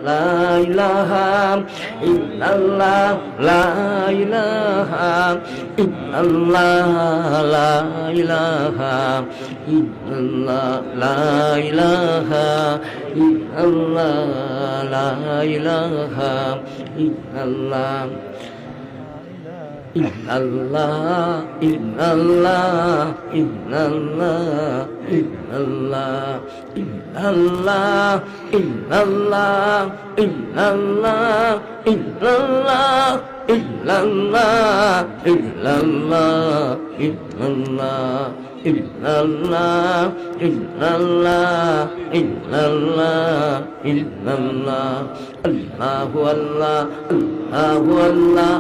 লা ইলাহা ইল্লাল্লাহ লা ইলাহা ইল্লাল্লাহ লা ইলাহা ইল্লাল্লাহ লা ইলাহা ইল্লাল্লাহ লা ইলাহা ইল্লাল্লাহ illallah illallah illallah illallah illallah illallah illallah illallah illallah illallah illallah illallah illallah illallah illallah Allahu Allah Allahu Allah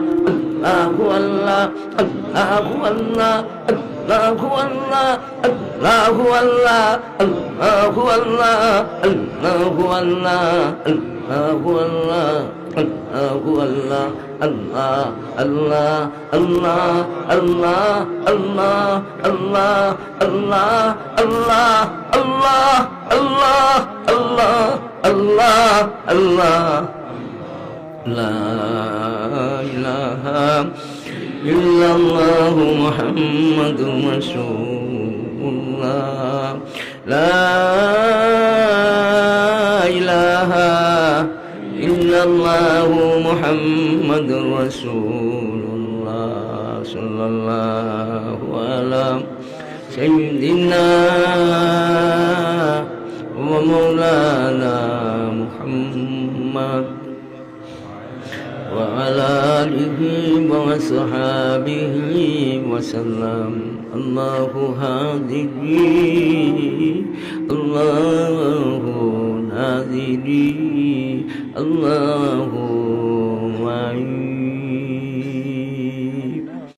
Allahu Allah Allahu Allah Allahu Allah Allahu Allah Allahu Allah Allahu Allah Allahu Allah Allahu Allah Allah Allah Allah Allah Allah Allah Allah Allah Allah Allah Allah Allah Allah La ilaha illallah Muhammadur Rasulullah La ilaha illallah Muhammadur Rasulullah Sallallahu ala Sayyidina wa maulana Muhammad وعلى آله وصحبه وسلم الله هادي الله ناظري الله